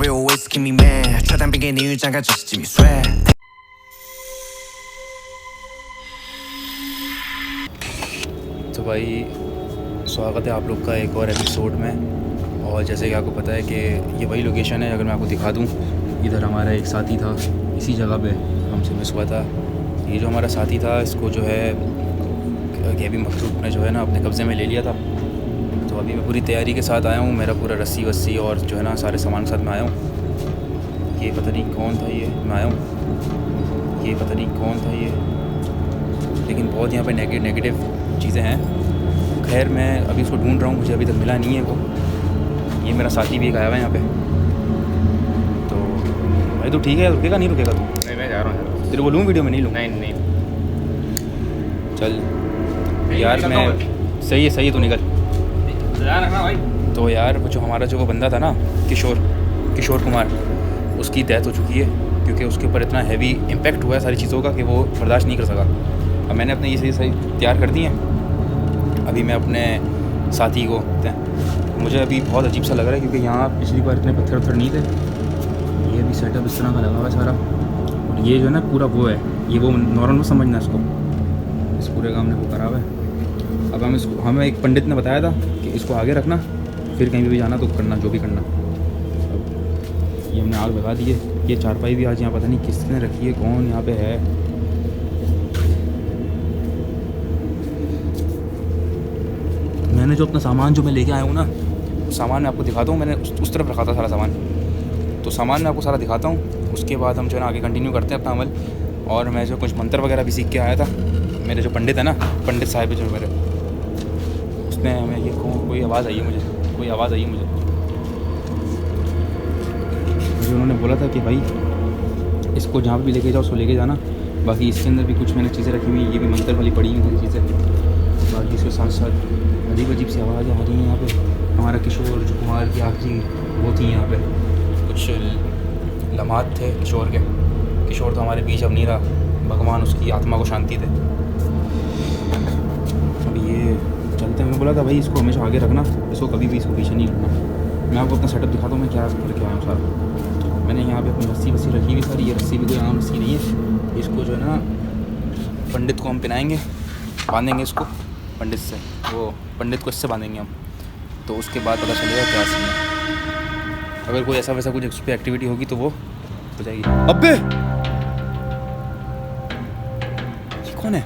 real ways keep me man 车单边给你预展开这是几米碎 तो भाई स्वागत है आप लोग का एक और एपिसोड में। और जैसे कि आपको पता है कि ये वही लोकेशन है, अगर मैं आपको दिखा दूँ, इधर हमारा एक साथी था, इसी जगह पे हमसे मिस हुआ था। ये जो हमारा साथी था इसको जो है केबी मखलूक ने जो है ना अपने कब्ज़े में ले लिया था। तो अभी मैं पूरी तैयारी के साथ आया हूँ, मेरा पूरा रस्सी वस्सी और जो है ना सारे सामान के साथ मैं आया हूँ। ये पता नहीं कौन था, ये मैं आया हूँ, ये पता नहीं कौन था ये, लेकिन बहुत यहाँ पे नेगेटिव चीज़ें हैं। खैर मैं अभी उसको ढूंढ रहा हूँ, मुझे अभी तक मिला नहीं है वो। ये मेरा साथी भी एक आया हुआ है यहाँ पे। तो भाई तो ठीक है, रुकेगा नहीं रुकेगा तू? नहीं मैं जा रहा हूँ। तेरे को लूँ वीडियो में? नहीं लूँ। नहीं चल यार मैं सही है तू निकल। ध्यान रखना भाई। तो यार वो जो हमारा जो वो बंदा था ना किशोर कुमार, उसकी डेथ हो चुकी है क्योंकि उसके ऊपर इतना हैवी इम्पैक्ट हुआ है सारी चीज़ों का कि वो बर्दाश्त नहीं कर सका। अब मैंने अपने ये सही तैयार कर दिए हैं। अभी मैं अपने साथी को मुझे अभी बहुत अजीब सा लग रहा है क्योंकि यहाँ पिछली बार इतने पत्थर नहीं थे। ये भी सेटअप इस तरह का लगा हुआ है सारा, और ये जो है ना पूरा वो है, ये वो नॉर्मल में समझना इसको, इस पूरे काम ने वो करा हुआ है। अब हमें एक पंडित ने बताया था कि इसको आगे रखना, फिर कहीं भी जाना तो करना जो भी करना। अब ये हमने आग लगा दी है। ये चारपाई भी आज यहाँ पता नहीं किसने रखी है, कौन यहाँ पे है। मैंने जो अपना सामान जो मैं लेके आया हूँ ना, सामान मैं आपको दिखाता हूँ। मैंने उस तरफ रखा था सारा सामान, तो सामान मैं आपको सारा दिखाता हूँ। उसके बाद हम जो है ना आगे कंटिन्यू करते हैं अपना अमल। और मैं जो कुछ मंत्र वगैरह भी सीख के आया था, मेरे जो पंडित है ना, पंडित साहिब जो मेरे, उसने हमें ये कोई आवाज़ आई है मुझे उन्होंने बोला था कि भाई इसको जहाँ भी लेके जाओ उसको लेके जाना। बाकी इसके अंदर भी कुछ मैंने चीज़ें रखी हुई, ये भी मंत्र वाली पड़ी हुई चीज़ें। बाकी इसके साथ साथ अजीब सी आवाज़ आ रही है यहाँ पे। हमारा किशोर जो कुमार की आखिरी वो थी यहाँ पे, कुछ लम्हात थे किशोर तो हमारे बीच अब नहीं रहा, भगवान उसकी आत्मा को शांति दे। अब ये चलते हैं, मैं बोला था भाई इसको हमेशा आगे रखना, इसको कभी भी इसको पीछे नहीं रखना। मैं आपको अपना सेटअप दिखाता हूँ मैं क्या करके आया हूँ सारा। मैंने यहाँ पे अपनी रस्सी रखी हुई सारी। ये रस्सी भी कोई आम रस्सी नहीं है, इसको जो है ना पंडित को हम पिनाएंगे, बांधेंगे इसको पंडित से, वो पंडित को इससे बांधेंगे हम, तो उसके बाद पता चलेगा क्या सीन है। अगर कोई ऐसा वैसा कुछ उस पर एक्टिविटी होगी तो वो हो जाएगी। अबे ये कौन है?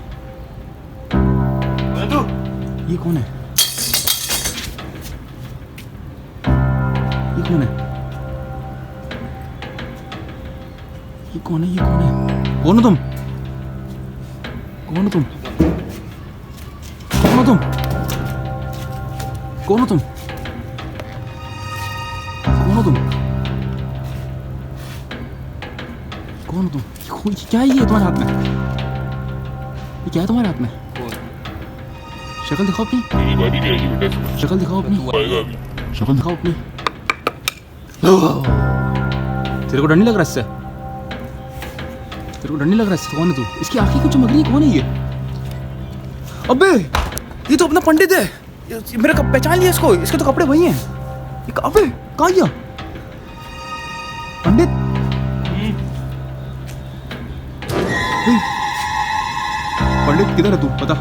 ये कौन है? ये कौन है? ये कौन है? ये कौन है? कौन हो तुम? कौन हो तुम? कौन हो तुम? कौन हो तुम? कौन हो तुम? कौन हो तुम? क्या है ये तुम्हारे हाथ में? ये क्या है तुम्हारे हाथ में? शक्ल दिखाओ अपनी, शक्ल दिखाओ अपनी, शक्ल दिखाओ अपनी। तेरे को डर नहीं लग रहा इससे? तेरे को डर नहीं लग रहा इससे? कौन है तू? इसकी आंखें क्यों चमक रही है? कौन है ये? अबे ये तो अपना पंडित है। मेरा कब पहचान लिया इसको? इसके तो कपड़े वही हैं। अबे कहाँ गया पंडित? पंडित किधर है तू? बता।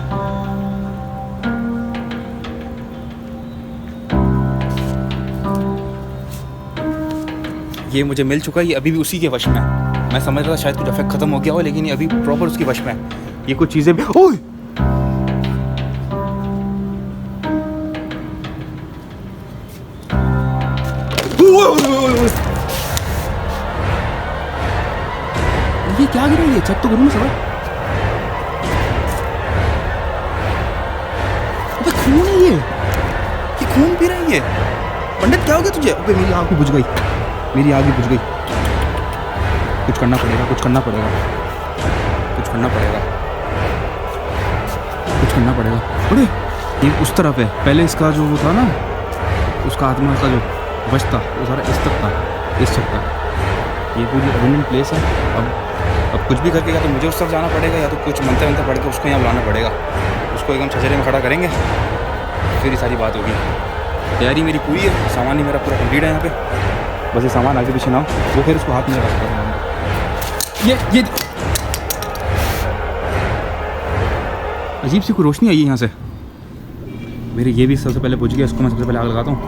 ये मुझे मिल चुका है, ये अभी भी उसी के वश में है। मैं समझ रहा था शायद कुछ इफेक्ट खत्म हो गया हो, लेकिन ये अभी प्रॉपर उसकी वश में है। ये कुछ चीज़ें भी ओए ये क्या गिरा? ये चेक तो करूँ ना सर। अबे खून है ये खून पी रहा है ये। पंडित क्या हो गया तुझे? अबे मेरी आँख भी बुझ गई, मेरी आग भी बुझ गई। कुछ करना पड़ेगा, कुछ करना पड़ेगा, कुछ करना पड़ेगा, कुछ करना पड़ेगा। अरे ये उस तरफ है, पहले इसका जो वो था ना, उसका आत्मा का जो वश था वो सारा इस तक था, इस तक था। ये पूरी अबंडेंट प्लेस है। अब कुछ भी करके या तो मुझे उस तरफ जाना पड़ेगा या तो कुछ मंत्र वंत्र पढ़ के उसको यहाँ बुलाना पड़ेगा। उसको एकदम छजरे में खड़ा करेंगे, फिर ये सारी बात होगी। तैयारी मेरी पूरी है, सामान ही मेरा पूरा कंप्लीट है यहाँ पे। बस ये सामान आगे पीछे ना हो, वो फिर उसको हाथ में लगा सकता है। ये अजीब सी कोई रोशनी आई है यहाँ से मेरे। ये भी सबसे पहले बुझ गया, इसको मैं सबसे पहले आग लगाता हूँ,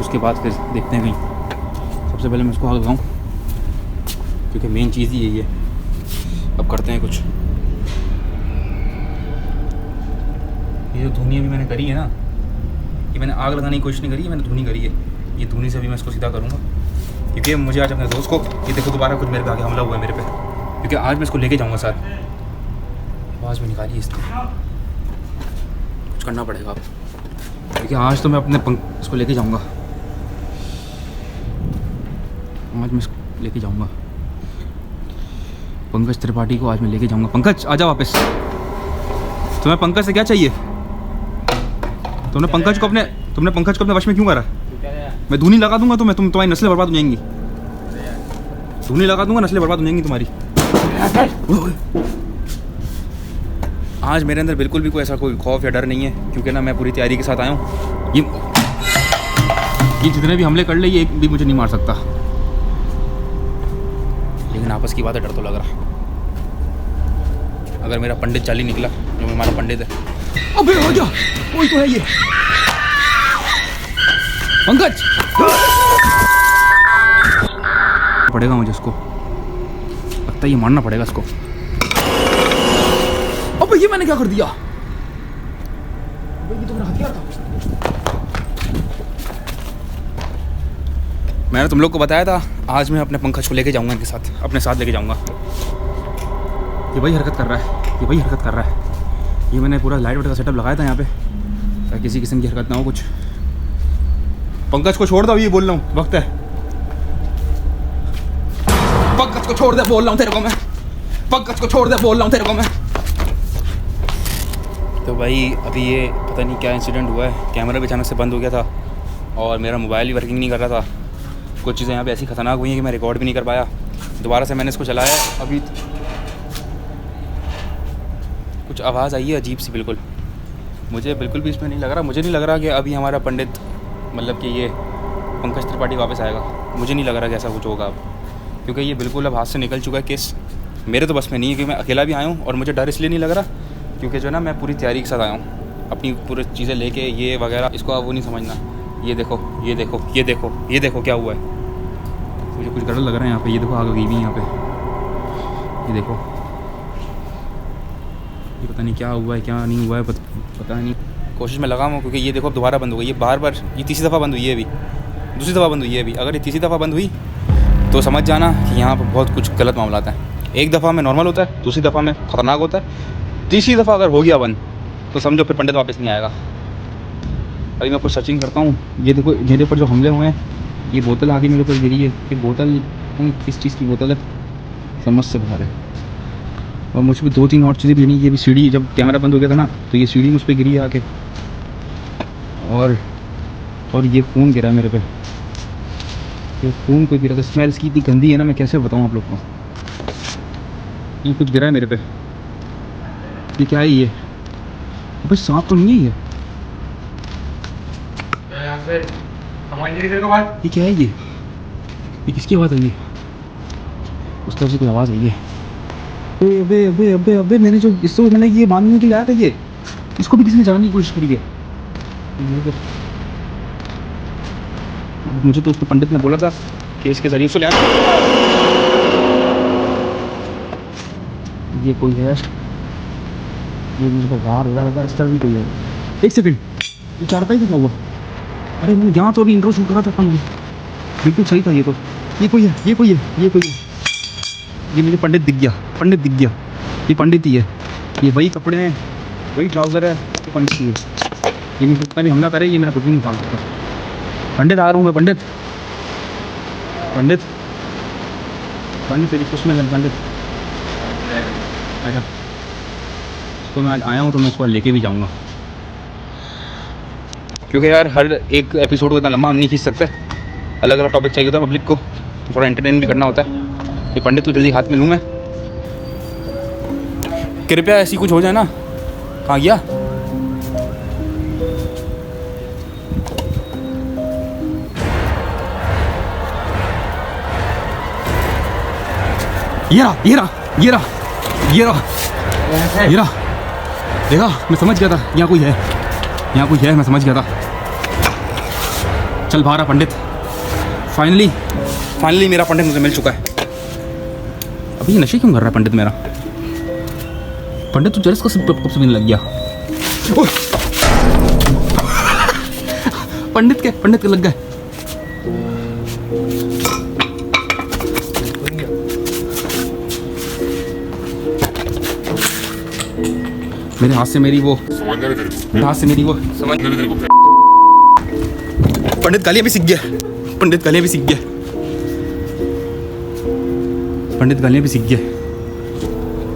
उसके बाद फिर देखते हैं कहीं। सबसे पहले मैं इसको आग लगाऊँ क्योंकि मेन चीज़ ही यही है। अब करते हैं कुछ। ये जो धुनी अभी मैंने करी है ना, ये मैंने आग लगाने की कोशिश नहीं करी, मैंने धुनी करी है। ये धुनी से भी मैं इसको सीधा करूँगा क्योंकि मुझे आज अपने दोस्त को, ये देखो दोबारा कुछ मेरे पे आगे हमला हुआ है मेरे पे, क्योंकि आज मैं इसको लेके जाऊँगा साथ। आवाज़ में निकाली इसकी, कुछ करना पड़ेगा अब, क्योंकि आज तो मैं अपने इसको लेके जाऊँगा। आज मैं इसको लेके जाऊँगा पंकज त्रिपाठी को, आज मैं लेके जाऊँगा। पंकज आजा वापस। तुम्हें पंकज से क्या चाहिए? तुमने पंकज को अपने वश में क्यों करा? मैं धुनी लगा दूंगा तुम्हारी नस्लें बर्बाद हो जाएंगी। धुनी लगा दूंगा, नस्लें बर्बाद हो जाएंगी तुम्हारी। आज मेरे अंदर बिल्कुल भी कोई ऐसा कोई खौफ या डर नहीं है, क्योंकि ना मैं पूरी तैयारी के साथ आया हूँ। ये जितने भी हमले कर ले, ये एक भी मुझे नहीं मार सकता। लेकिन आपस की बात है, डर तो लग रहा। अगर मेरा पंडित चाली निकला, जो हमारा पंडित है, अबे हो जा, कोई तो है ये पंकज। पड़ेगा मुझे इसको, लगता है ये मारना पड़ेगा इसको। अबे ये मैंने क्या कर दिया? ये तो मेरा हथियार था। मैंने तुम लोग को बताया था आज मैं अपने पंकज को लेके जाऊंगा, इनके साथ अपने साथ लेके जाऊंगा। ये वही हरकत कर रहा है, ये मैंने पूरा लाइट वाइट का सेटअप लगाया था यहाँ पे, ताकि किसी किस्म की हरकत ना हो कुछ। पंकज को छोड़ दो, ये बोल रहा हूँ, वक्त है। पंकज को छोड़ दे, बोल रहा हूँ तेरे को मैं। पंकज को छोड़ दे, बोल रहा हूँ तेरे को मैं। तो भाई अभी ये पता नहीं क्या इंसिडेंट हुआ है, कैमरा भी अचानक से बंद हो गया था और मेरा मोबाइल भी वर्किंग नहीं कर रहा था। कुछ चीज़ें यहाँ पे ऐसी खतरनाक हुई हैं कि मैं रिकॉर्ड भी नहीं कर पाया। दोबारा से मैंने इसको चलाया, अभी कुछ आवाज़ आई है अजीब सी। बिल्कुल मुझे बिल्कुल भी इसमें नहीं लग रहा, मुझे नहीं लग रहा कि अभी हमारा पंडित, मतलब कि ये पंकज त्रिपाठी वापस आएगा। मुझे नहीं लग रहा कि ऐसा कुछ होगा अब, क्योंकि ये बिल्कुल अब हाथ से निकल चुका है केस। मेरे तो बस में नहीं है, क्योंकि मैं अकेला भी आया हूँ, और मुझे डर इसलिए नहीं लग रहा क्योंकि जो है ना, मैं पूरी तैयारी के साथ आया हूँ, अपनी पूरी चीज़ें लेके, ये वगैरह। इसको आप वो नहीं समझना। ये देखो, ये देखो, ये देखो, ये देखो क्या हुआ है। मुझे कुछ गड़बड़ लग रहा है यहाँ पे। ये देखो आग लगी हुई है यहाँ पे, ये देखो। ये पता नहीं क्या हुआ है, क्या नहीं हुआ है, पता नहीं। कोशिश में लगा हूँ, क्योंकि ये देखो अब दोबारा बंद हो गई। ये बार ये तीसरी दफ़ा बंद हुई है अभी, दूसरी दफ़ा बंद हुई है अभी। अगर ये तीसरी दफ़ा बंद हुई तो समझ जाना कि यहाँ पर बहुत कुछ गलत मामला है। एक दफ़ा में नॉर्मल होता है, दूसरी दफ़ा में ख़तरनाक होता है, तीसरी दफ़ा अगर हो गया बंद तो समझो फिर पंडित वापस नहीं आएगा। अभी मैं कुछ सर्चिंग करता हूँ। ये देखो मेरे ऊपर जो हमले हुए हैं, ये बोतल आगे मेरे ऊपर गिरी है। ये बोतल किस चीज़ की बोतल है समझ से बाहर है। और मुझ पर 2-3 और चीज़ें गिरी। ये भी सीढ़ी, जब कैमरा बंद हो गया था ना, तो ये सीढ़ी मुझ पर गिरी है आके, और ये खून गिरा मेरे पे। ये खून कोई गिरा था। स्मेल इसकी इतनी गंदी है ना, मैं कैसे बताऊँ आप लोग को। ये कुछ गिरा है मेरे पे। ये क्या है ये? भाई सांप तो नहीं है ये क्या है ये किसकी आवाज़ आई है? उस तरफ से कोई आवाज़ आई है। अबे अबे अबे अबे मैंने जो इसको मैंने ये बांधने के लिए लाया था, ये इसको भी किसी ने जलाने की कोशिश करी है। मुझे तो उसको पंडित ने बोला था कि इसके जरिए से ले। ये कोई है, ये मुझे बाहर लगा इस तरह भी कोई है। एक सेकंड, ये चारता ही क्या हुआ? अरे मैं यहाँ तो अभी इंट्रो शूट करा था, बिल्कुल सही था। ये तो ये कोई है, ये कोई है, ये कोई है। ये मुझे पंडित दिख गया, पंडित दिख गया। ये पंडित ही है, ये वही कपड़े हैं, वही ट्राउज़र है, ये पंडित ही है। ये मुझे पता नहीं हमला करे, ये मेरा कुछ भी नहीं काम करता। पंडित आ रहा हूँ मैं, पंडित पंडित पंडित तेरी खुश में पंडित अच्छा। तो मैं आज आया हूँ तो मैं इसको लेके भी जाऊँगा, क्योंकि यार हर एक एपिसोड को इतना लंबा हम नहीं खींच सकते। अलग अलग टॉपिक चाहिए होता है पब्लिक को, थोड़ा एंटरटेन भी करना होता है। ये पंडित तो जल्दी हाथ में लूँ मैं, कृपया ऐसी कुछ हो जाए ना। कहाँ गया? ये रहा ये रहा ये रहा ये रहा ये रहा। देखा, मैं समझ गया था यहाँ कोई है, यहाँ कोई है, मैं समझ गया था। चल बाहर आ पंडित। फाइनली मेरा पंडित मुझे मिल चुका है। अभी ये नशे क्यों कर रहा है पंडित मेरा? पंडित तू चरस को कब से लग गया? पंडित के लग गए। मेरे हाथ से मेरी वो हाथ से मेरी वो समझ पंडित गालियाँ भी सीख गया। पंडित गालियाँ भी सीख गया। पंडित गालियाँ भी सीख गया।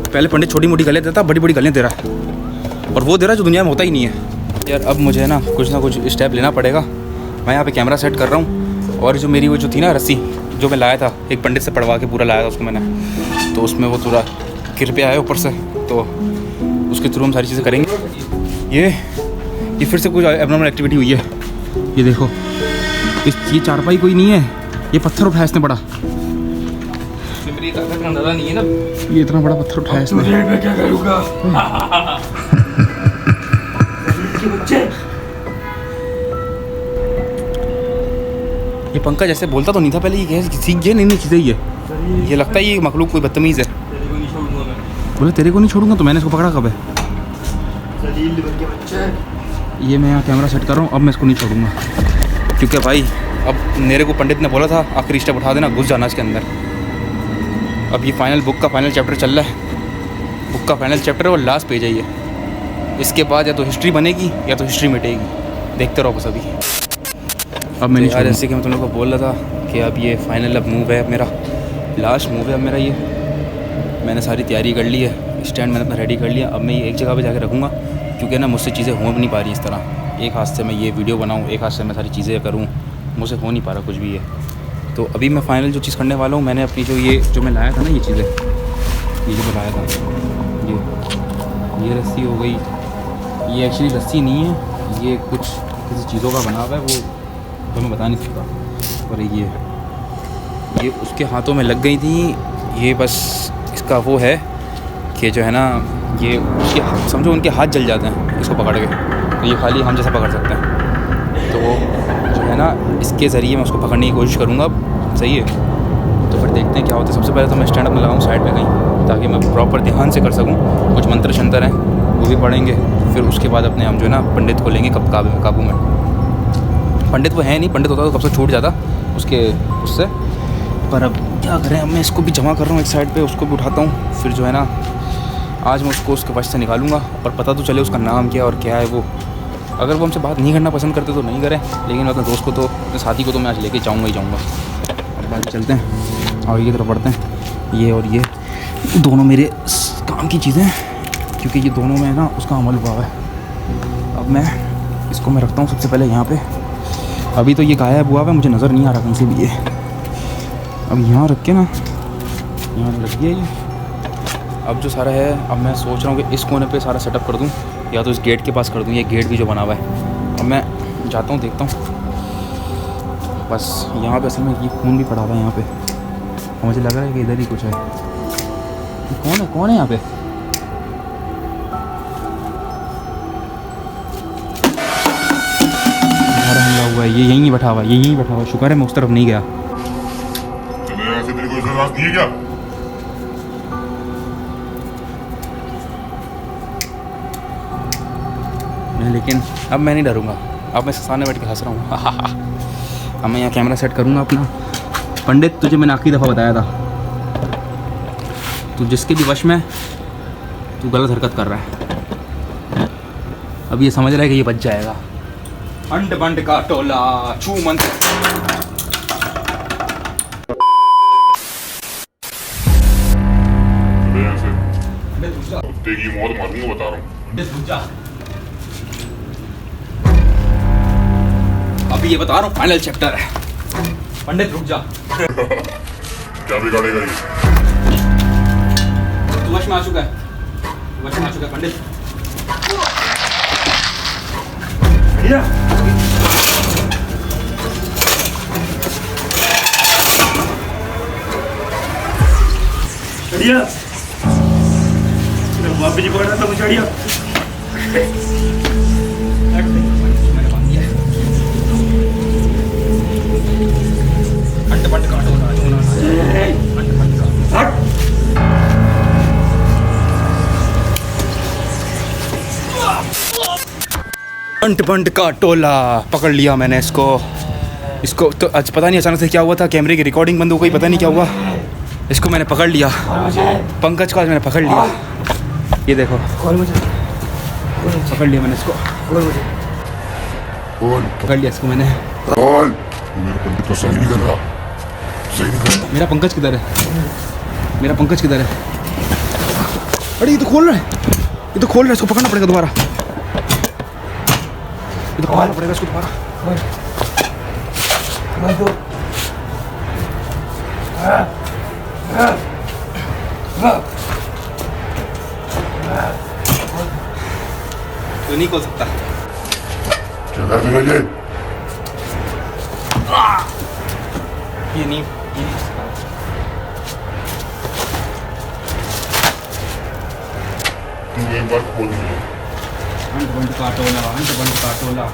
पहले पंडित छोटी मोटी गालियाँ देता, बड़ी बड़ी गालियाँ दे रहा है, और वो दे रहा है जो दुनिया में होता ही नहीं है। यार अब मुझे ना कुछ स्टेप लेना पड़ेगा। मैं यहाँ पे कैमरा सेट कर रहा हूँ, और जो मेरी वो जो थी ना रस्सी जो मैं लाया था, एक पंडित से पढ़वा के पूरा लाया था उसको मैंने, तो उसमें वो पूरा गिर पे आया ऊपर से, तो उसके थ्रू हम सारी चीज़ें करेंगे। ये फिर से कुछ एबनॉर्मल एक्टिविटी हुई है। ये देखो, ये चारपाई कोई नहीं है, ये पत्थर उठाया इसने बड़ा। नहीं है ना, ये इतना बड़ा पत्थर उठाया इसने। मैं क्या करूँगा? ये पंकज जैसे बोलता तो नहीं था पहले, ये सीख गया नहीं चीज़ें। ये लगता है ये मखलूक कोई बदतमीज़ है। बोले तेरे को नहीं छोड़ूंगा, तो मैंने इसको पकड़ा कब है? ये मैं यहाँ कैमरा सेट कर रहा हूँ, अब मैं इसको नहीं छोड़ूंगा, क्योंकि भाई अब मेरे को पंडित ने बोला था आखिरी स्टेप उठा देना, घुस जाना इसके अंदर। अब ये फाइनल बुक का फाइनल चैप्टर चल रहा है। बुक का फाइनल चैप्टर और लास्ट पेज है ये। इसके बाद या तो हिस्ट्री बनेगी या तो हिस्ट्री मिटेगी। देखते रहो बस अभी। अब मैंने यार जैसे कि मैं तुम लोगों को बोल रहा था कि अब ये फाइनल अब मूव है मेरा, लास्ट मूव है अब मेरा ये। मैंने सारी तैयारी कर ली है, स्टैंड मैंने अपना रेडी कर लिया। अब मैं ये एक जगह पे जाकर रखूँगा, क्योंकि ना मुझसे चीज़ें हो नहीं पा रही इस तरह। एक हाथ से मैं ये वीडियो बनाऊँ, एक हाथ से मैं सारी चीज़ें करूँ, मुझसे हो नहीं पा रहा कुछ भी है। तो अभी मैं फाइनल जो चीज़ करने वाला हूँ, मैंने अपनी जो मैं लाया था ना ये चीज़ें, ये जो मैं लाया था, ये रस्सी हो गई। ये एक्चुअली रस्सी नहीं है, ये कुछ किसी चीज़ों का बना हुआ है, वो तो मैं बता नहीं सकता। और ये उसके हाथों में लग गई थी। ये बस इसका वो है कि जो है ना, ये उसके समझो उनके हाथ जल जाते हैं इसको पकड़ के, तो ये खाली हम जैसा पकड़ सकते हैं। तो वो जो है ना, इसके ज़रिए मैं उसको पकड़ने की कोशिश करूँगा। सही है, तो फिर देखते हैं क्या होता है। सबसे पहले तो मैं स्टैंड अप में लगाऊँ साइड पे कहीं, ताकि मैं प्रॉपर ध्यान से कर सकूँ। कुछ मंत्र शंत्र हैं वो भी पढ़ेंगे, फिर उसके बाद अपने हम जो है ना पंडित को लेंगे काबू में। पंडित वो है नहीं, पंडित होता तो कब से छूट जाता उससे। पर अब क्या करें, अब मैं इसको भी जमा कर रहा हूँ एक साइड पे, उसको भी उठाता हूँ। फिर जो है ना, आज मैं उसको उसके वश से निकालूंगा, और पता तो चले उसका नाम क्या और क्या है वो। अगर वो हमसे बात नहीं करना पसंद करते तो नहीं करें, लेकिन अपने दोस्त को तो, अपने साथी को तो मैं आज लेके जाऊँगा ही जाऊँगा। अब बाकी चलते हैं, आगे की तरफ बढ़ते हैं। ये और ये दोनों मेरे काम की चीज़ें हैं, क्योंकि ये दोनों में ना उसका अमल हुआ है। अब मैं इसको मैं रखता हूँ सबसे पहले यहाँ पे। अभी तो ये गायब हुआ है, मुझे नज़र नहीं आ रहा कहीं से भी ये। अब यहाँ रख के ना, यहाँ लग गया ये। अब जो सारा है, अब मैं सोच रहा हूँ कि इस कोने पे सारा सेटअप कर दूँ, या तो इस गेट के पास कर दूँ। ये गेट भी जो बना हुआ है, अब मैं जाता हूँ देखता हूँ। बस यहाँ पे असल में ये खून भी पड़ा हुआ है यहाँ पे, और मुझे लग रहा है कि इधर ही कुछ है। कौन है यहाँ पे? हमला हुआ है, ये यहीं बैठा हुआ है, शुक्र है मैं उस तरफ नहीं गया। क्या? लेकिन अब मैं नहीं डरूंगा, अब मैं सामने बैठ के हंस रहा हूँ। अब मैं यहाँ कैमरा सेट करूँगा अपना। पंडित, तुझे मैंने आखिरी दफ़ा बताया था, तू जिसके भी वश में, तू गलत हरकत कर रहा है। अब ये समझ रहा है कि ये बच जाएगा। अंड बंड का टोला छू मंत्र। कुत्ते की मौत मारूंगा, बता रहा हूँ। अभी ये बता रहा हूँ फाइनल चैप्टर है। पंडित रुक जा। क्या बिगाड़ेगा ये? तू वश में आ चुका है, पंडित। बढ़िया वापस जी पकड़ा तो कुछ बढ़िया अंट बंट का टोला पकड़ लिया मैंने इसको तो आज पता नहीं अचानक से क्या हुआ था, कैमरे की रिकॉर्डिंग बंद हो गई, पता नहीं क्या हुआ। इसको मैंने पकड़ लिया, पंकज को आज मैंने पकड़ लिया। ये देखो पकड़ लिया मैंने इसको, पकड़ लिया इसको मैंने। मेरे पंडित को सही नहीं कर रहा, सही नहीं कर रहा। मेरा पंकज किधर है, मेरा पंकज किधर है? अरे ये तो खोल रहा है, ये तो खोल रहा है, इसको पकड़ना पड़ेगा दोबारा, ये तो पकड़ना पड़ेगा इसको दोबारा। तो नहीं खोल सकता। चला फिर ये नहीं तू एक बार खोल दिया। अंट बंट का टोला, अंट बंट का टोला।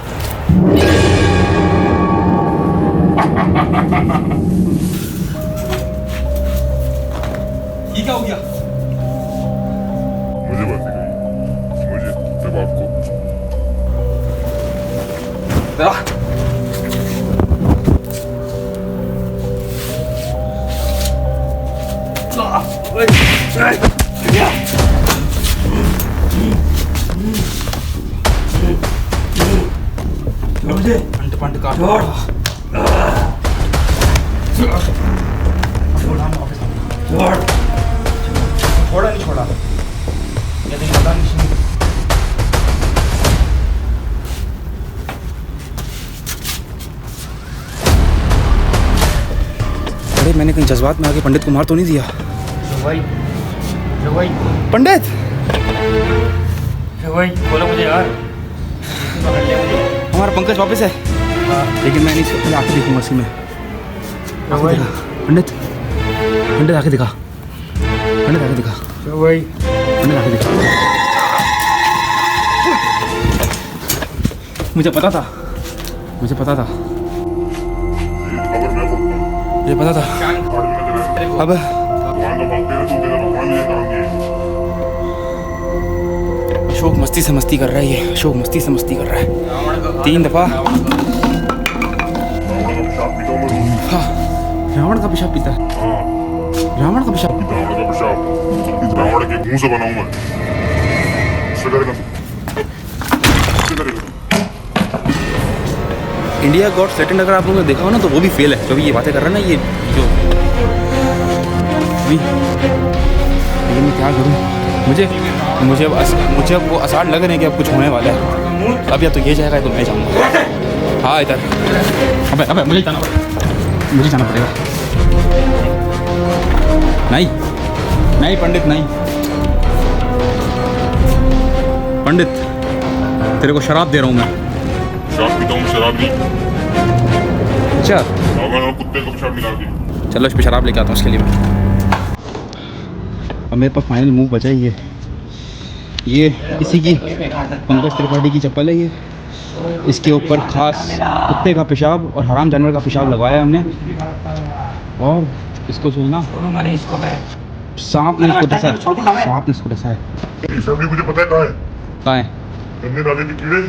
ये क्या हो गया? मुझे बात नहीं कही, मुझे तेरे बाप को। अंट बंट का छोड़ा नहीं छोड़ा, ये नहीं पता नहीं। अरे मैंने कहीं जज्बात में आके पंडित को मार तो नहीं दिया? भाई पंडित बोलो मुझे यार, हमारा पंकज वापस है, लेकिन मैं नहीं इसको पहले आके देखूंगा इसी में। आके दिखा पंडित, पंडित आके दिखा, पंडित आके दिखा, पंडित आके दिखा। मुझे पता था, मुझे पता था, अगर मैं बोलता मुझे पता था। अब भगवान का मांगते हैं, तू तेरा भगवान मुझे करेंगे। अशोक मस्ती से मस्ती कर रहा है, ये अशोक मस्ती से मस्ती कर रहा है 3 दफा। रावण का पेशाब पीता हूँ मैं रोज। हाँ, रावण का पेशाब पीता है, हाँ, रावण का पेशाब। रावण का पेशाब इस रावण के मुंह से बनाऊं मैं। इससे करेगा तू, इससे करेगा तू। इंडिया गॉट सेटेंड अगर आप लोगों ने देखा हो ना तो वो भी फेल है, जो भी ये बातें कर रहा है ना, ये जो भी। लेकिन मैं क्या करूँ, मुझे अब वो आसार लग रहे हैं कि अब कुछ होने वाला है। अब या तो ये जाएगा तो मैं जाऊँगा। हाँ इधर, अबे मुझे जाना पड़ेगा। नहीं पंडित नहीं, पंडित तेरे को शराब दे रहा हूँ मैं। शराब पीता हूँ, शराब नहीं। अच्छा रावण और कुत्ते को पेशाब मिला दी। चलो इस पे शराब लेके आता हूँ इसके लिए मैं। अब मेरे पास फाइनल मूव बचा ही है, ये इसी की पंकज त्रिपाठी की चप्पल है ये। इसके ऊपर खास कुत्ते का पेशाब और हराम जानवर का पेशाब लगवाया है हमने। और इसको जो है ना, सांप ने इसको डसा है, सांप ने इसको डसा है। पेशाब भी मुझे पता है कहाँ है। गन्ने नाले के कीड़े।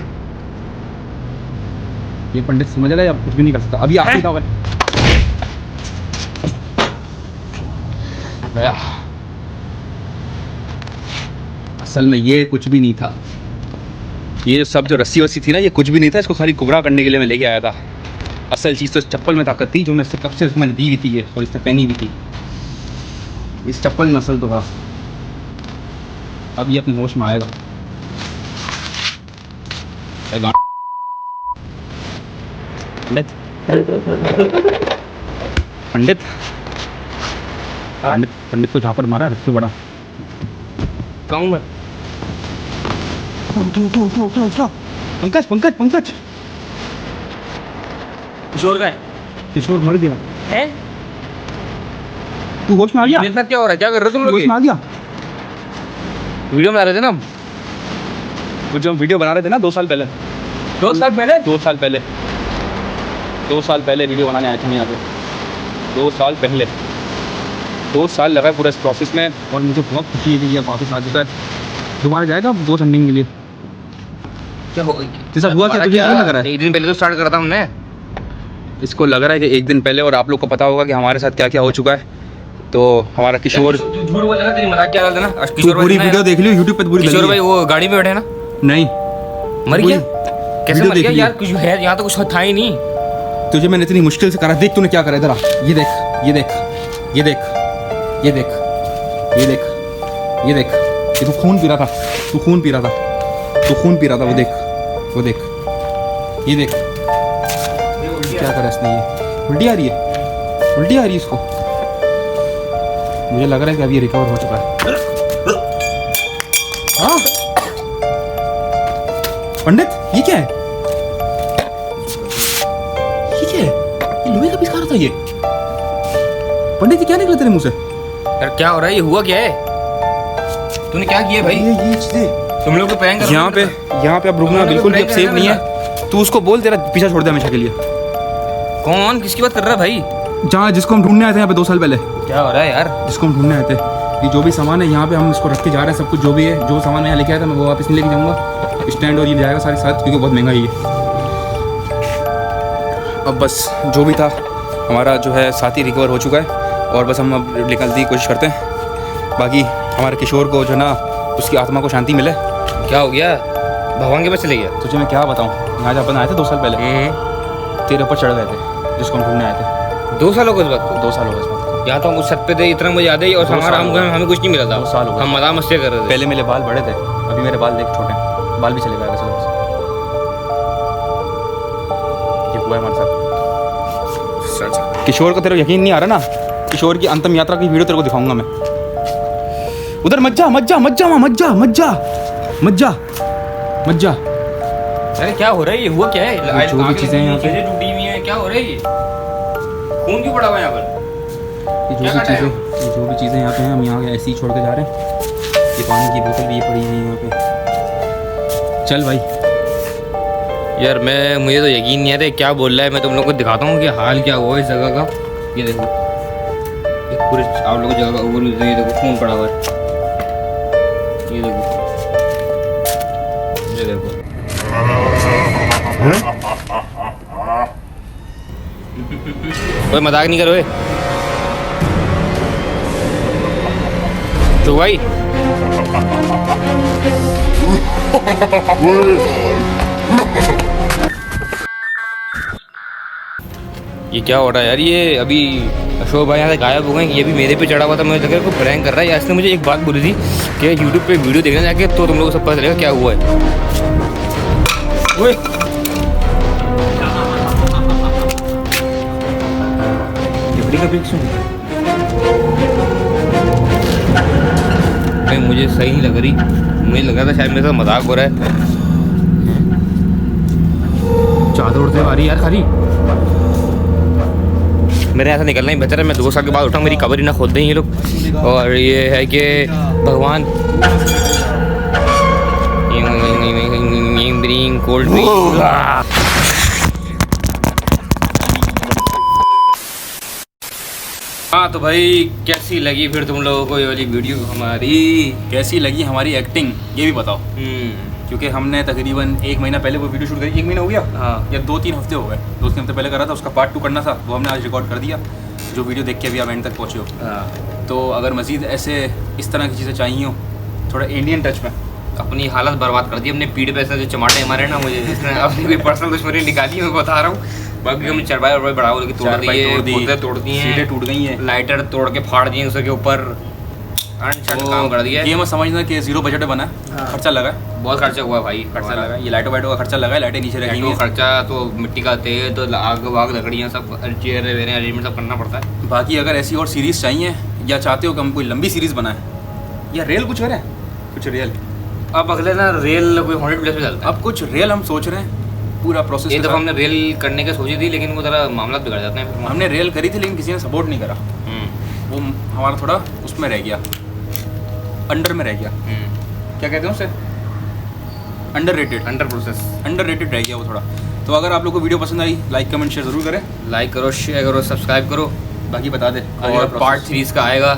ये पंडित समझ रहा है, अब कुछ भी नहीं कर सकता। अभी आखिरी था गया। असल में ये कुछ भी नहीं था, ये सब जो रस्सी वस्सी थी ना, ये कुछ भी नहीं था। इसको खाली गुमराह करने के लिए मैं लेके आया था। असल चीज़ तो इस चप्पल में ताकत थी, जो मैं कब से मैंने दी हुई थी ये, और इसने पहनी भी थी। इस चप्पल में असल तो था। अब ये अपने होश में आएगा। पंडित पंडित पंडित पंडित को झापड़ मारा सबसे बड़ा। कहूँ मैं पंकज पंकज पंकज किशोर का है, किशोर मर गया। हैं? तू होश में आ गया? मेरे साथ क्या हो रहा है? क्या कर रहे हो तुम लोग? होश में आ गया? वीडियो बना रहे थे ना हम। वो जो हम वीडियो बना रहे थे ना 2 साल पहले, 2 साल पहले 2 साल पहले 2 साल पहले वीडियो बनाने आए थे हम यहाँ पे। 2 साल पहले 2 साल लगा पूरा इस प्रोसेस में, और मुझे बहुत खुशी है कि ये वापस आ चुका है। दोबारा जाएगा अब 2 संडे के लिए। क्या हो जैसा हुआ क्या तुझे नहीं लग रहा है? 1 दिन पहले तो स्टार्ट करा था हमने। इसको लग रहा है कि 1 दिन पहले, और आप लोग को पता होगा कि हमारे साथ क्या क्या हो चुका है। तो हमारा किशोर, झूठ बोल रहा, तेरी मजाक क्या डाल देना। तू पूरी वीडियो देख लियो यूट्यूब पे, पूरी किशोर डली भाई है। वो गाड़ी में बैठे ना, नहीं मर गया। कैसे वीडियो मर देख गया लियो। यार? कुछ है यहाँ तो, कुछ था ही नहीं। तुझे मैंने इतनी मुश्किल से करा, देख तूने क्या करा। इधर आ, ये देख ये देख ये देख ये देख ये देख ये देख, ये तू खून पी रहा था, तू खून पी रहा था, तू खून पी रहा था। वो देख वो देख ये देख क्या करा इसने। ये उल्टी आ रही है, उल्टी आ रही है इसको। मुझे लग रहा है कि अब ये रिकवर हो चुका है। हाँ पंडित, ये क्या है? ये क्या है? ये लोहे का पीस खा रहा था ये। पंडित, ये क्या निकला तेरे मुंह से? यार क्या हो रहा है? ये हुआ क्या है? तूने क्या किया भाई? ये चीजें तुम लोग को प्रैंक कर यहाँ पे अब रुकना बिल्कुल भी अब सेफ नहीं है। तू उसको बोल, तेरा पीछा छोड़ दे हमेशा के लिए। कौन किसकी बात कर रहा है भाई? जहाँ जिसको हम ढूंढने आए थे यहाँ पे 2 साल पहले, क्या हो रहा है यार? जिसको हम ढूंढने आए थे, ये जो भी सामान है यहाँ पे हम इसको रख के जा रहे हैं। सब कुछ जो भी है, जो सामान मैं यहाँ लेके आया था मैं वो वापस नहीं लेके जाऊँगा। स्टैंड और ये जाएगा सारे साथ, क्योंकि बहुत महंगा है ये। अब बस जो भी था हमारा जो है साथी रिकवर हो चुका है, और बस हम अब निकलने की कोशिश करते हैं। बाकी हमारे किशोर को जो ना, उसकी आत्मा को शांति मिले। क्या हो गया? भगवान के पास चले गया? तुझे मैं क्या बताऊँ, यहाँ जब अपन आए थे 2 साल पहले, तेरे ऊपर चढ़ गए थे जिसको हम ढूंढने आए थे। 2 साल हो गए इस बात को? 2 साल हो गए इस बात को। यहाँ तो हम उस छत पे थे, इतना मुझे याद है। और 2 हमारा साल हो गए। हमें कुछ नहीं मिला था। 2 साल हो गए। हम मजाक मस्ती कर रहे थे। पहले मेरे बाल बड़े थे, अभी मेरे बाल देख छोटे हैं। बाल भी चले गए वैसे। ये हुआ है हमारे साथ। किशोर को तेरे को यकीन नहीं आ रहा ना? किशोर की अंतिम यात्रा की वीडियो तेरे को दिखाऊंगा मैं। उधर मत जा मत जा मत जा मत जा मत जा मत जा मत जा। अरे क्या हो रहा है? ये हुआ क्या है? जो भी चीजें यहाँ पे, चीजें टूटी हुई हैं, क्या हो रहा है? ये खून क्यों पड़ा हुआ है यहाँ पर? ये जो भी चीजें यहाँ पे हैं, हम यहाँ ऐसे ही छोड़ के जा रहे हैं। ये पानी की बोतल भी ये पड़ी हुई है यहाँ पे। चल भाई। यार मुझे तो यकीन नहीं आ रहा क्या बोल रहा है। मैं तुम लोग को दिखाता हूँ कि हाल क्या हुआ इस जगह का। ये देखो, ये पूरे आप लोगों की जगह का ऊपर ये देखो खून पड़ा हुआ है। ये देखो, ये देखो। कोई मजाक नहीं करो तो भाई। ये क्या हो रहा है यार? ये अभी अशोक भाई यहाँ से गायब हो गए। ये भी मेरे पे चढ़ा हुआ था, मुझे लगा कोई प्रैंक कर रहा है। इसने मुझे एक बात बोली थी कि यूट्यूब पे वीडियो देखने जाके तो तुम लोगों को सब पता चलेगा क्या हुआ है। ओए भाई मुझे सही नहीं लग रही। मुझे लग रहा था शायद मेरे साथ मजाक हो रहा है। चादर उड़ते आ रही यार खाली। मेरे ऐसा निकलना ही बेहतर है। मैं 2 साल के बाद उठा, मेरी कबर ही ना खोद दें ये लोग। और ये है कि भगवान कोल्ड हाँ तो भाई कैसी लगी फिर तुम लोगों को ये वाली वीडियो हमारी? कैसी लगी हमारी एक्टिंग ये भी बताओ, क्योंकि हमने तकरीबन 1 महीना पहले वो वीडियो शूट करी। 1 महीना हो गया हाँ। या 2-3 हफ्ते हो गए। 2-3 हफ्ते पहले करा था, उसका पार्ट 2 करना था, वो हमने आज रिकॉर्ड कर दिया। जो वीडियो देख के अभी आप एंड तक पहुँचे हो। हाँ। तो अगर मज़ीद ऐसे इस तरह की चीज़ें चाहिए हो, थोड़ा इंडियन टच में, अपनी हालत बर्बाद कर दी अपने पीठ पे ऐसे जो चमाटे मारे ना मुझे, इसने अपनी कोई पर्सनल दुश्मनी निकाली, मैं बता रहा हूँ। बाकी हमने चरपाई और बढ़ा के तोड़ दिए, तोड़ दी हैं, सीटें टूट गई हैं, लाइटर तोड़ के फाड़ दिए उसके ऊपर, काम कर दिया। ये मत समझना कि 0 बजट में बना है। हाँ। खर्चा लगा है, बहुत खर्चा हुआ भाई, खर्चा लगा। ये लाइटों वाइटों का खर्चा लगा है, लाइटें नीचे रहेंगी, खर्चा तो मिट्टी का तेल तो आग वाग लकड़ियाँ सब चेयर वेयर अरेंजमेंट सब करना पड़ता है। बाकी अगर ऐसी और सीरीज़ चाहिए या चाहते हो कि हम कोई लंबी सीरीज़ बनाएं या रेल कुछ करें, कुछ रेल, अब अगले ना रेल कोई 100 प्लस में चलता है। अब कुछ रेल हम सोच रहे हैं पूरा प्रोसेस। एक दफ़ा हमने रेल करने का सोची थी, लेकिन वो ज़रा मामला बिगड़ जाते हैं। हमने रेल करी थी लेकिन किसी ने सपोर्ट नहीं करा। वो हमारा थोड़ा उसमें रह गया, अंडर में रह गया, क्या कहते हैं उसे, अंडर रेटेड रह गया वो थोड़ा। तो अगर आप लोग को वीडियो पसंद आई, लाइक कमेंट शेयर ज़रूर करें, लाइक करो, शेयर करो, सब्सक्राइब करो। बाकी बता दे और पार्ट 3 का आएगा,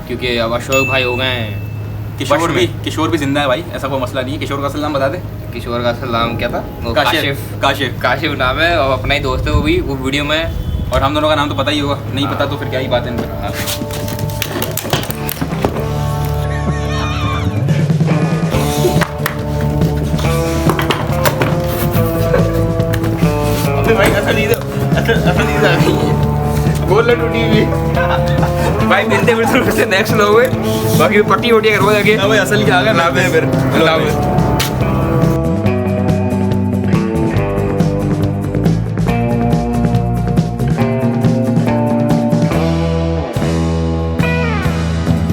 क्योंकि अब अशोक भाई हो गए हैं। किशोर भी जिंदा है भाई, ऐसा कोई मसला नहीं है। किशोर का असल नाम बता दे। किशोर का असल नाम क्या था? वो काशिफ काशिफ नाम है, और अपना ही दोस्त है वो भी, वो वीडियो में। और हम दोनों का नाम तो पता ही होगा, नहीं पता तो फिर क्या ही बात है। भाई मिलते फिर से नेक्स्ट लोग, बाकी पट्टी वट्टी करवा जाके असल क्या आ गया नाम है फिर।